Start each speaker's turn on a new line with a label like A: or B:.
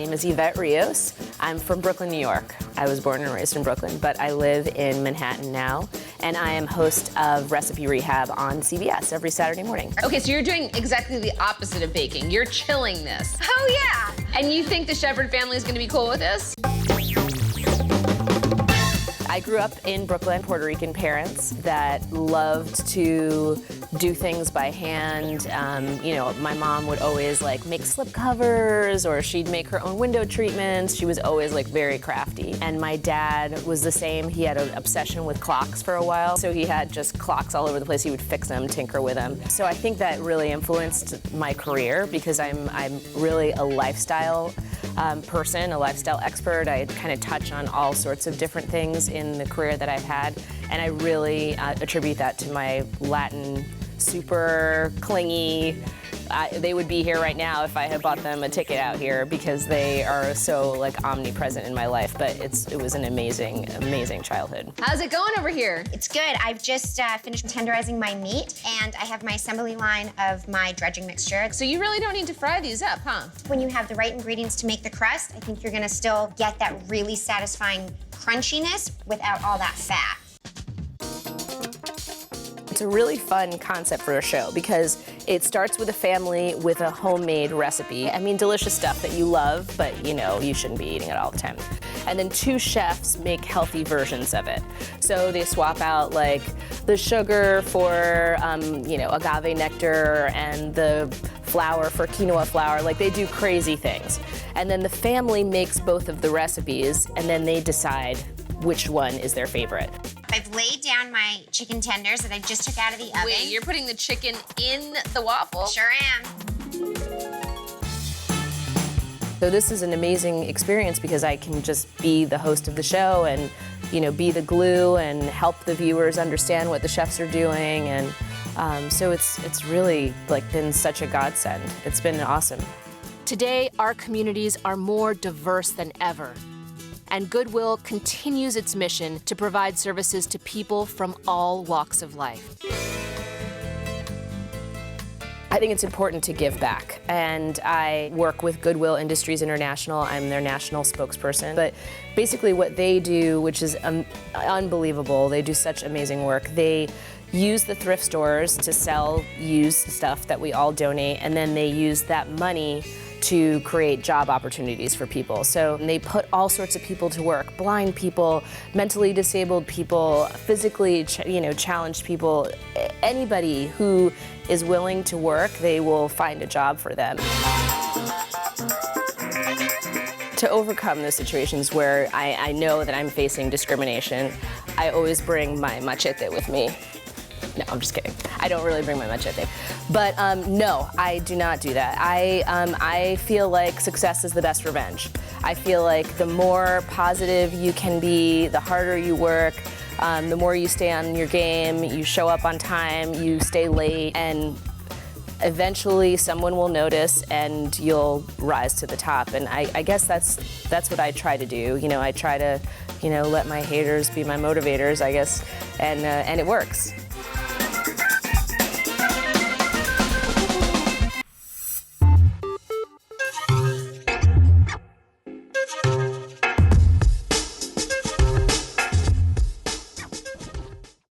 A: name is Evette Rios. I'm from Brooklyn, New York. I was born and raised in Brooklyn, but I live in Manhattan now, and I am host of Recipe Rehab on CBS every Saturday morning.
B: Okay, so you're doing exactly the opposite of baking. You're chilling this.
C: Oh, yeah.
B: And you think the Shepherd family is gonna be cool with this?
A: I grew up in Brooklyn, Puerto Rican parents that loved to do things by hand. My mom would always make slip covers, or she'd make her own window treatments. She was always very crafty. And my dad was the same. He had an obsession with clocks for a while. So he had just clocks all over the place. He would fix them, tinker with them. So I think that really influenced my career because I'm really a lifestyle person, a lifestyle expert. I kind of touch on all sorts of different things in the career that I've had, and I really attribute that to my Latin, super clingy. They would be here right now if I had bought them a ticket out here because they are so omnipresent in my life. But it was an amazing, amazing childhood.
B: How's it going over here?
C: It's good. I've just finished tenderizing my meat, and I have my assembly line of my dredging mixture.
B: So you really don't need to fry these up, huh?
C: When you have the right ingredients to make the crust, I think you're gonna still get that really satisfying crunchiness without all that fat.
A: It's a really fun concept for a show because it starts with a family with a homemade recipe. I mean, delicious stuff that you love, but you shouldn't be eating it all the time. And then two chefs make healthy versions of it. So they swap out the sugar for, agave nectar and the flour for quinoa flour. They do crazy things. And then the family makes both of the recipes, and then they decide which one is their favorite.
C: I've laid down my chicken tenders that I just took out of the oven.
B: Wait, you're putting the chicken in the waffle?
C: Sure am.
A: So this is an amazing experience because I can just be the host of the show and, be the glue and help the viewers understand what the chefs are doing. And so it's really been such a godsend. It's been awesome.
D: Today, our communities are more diverse than ever. And Goodwill continues its mission to provide services to people from all walks of life.
A: I think it's important to give back, and I work with Goodwill Industries International. I'm their national spokesperson. But basically what they do, which is unbelievable, they do such amazing work. They use the thrift stores to sell used stuff that we all donate, and then they use that money to create job opportunities for people. So they put all sorts of people to work, blind people, mentally disabled people, physically challenged people. Anybody who is willing to work, they will find a job for them. To overcome those situations where I know that I'm facing discrimination, I always bring my machete with me. No, I'm just kidding. I don't really bring my machete. But no, I do not do that. I feel like success is the best revenge. I feel like the more positive you can be, the harder you work, the more you stay on your game, you show up on time, you stay late, and eventually someone will notice and you'll rise to the top. And I guess that's what I try to do. I try to let my haters be my motivators, I guess, and it works.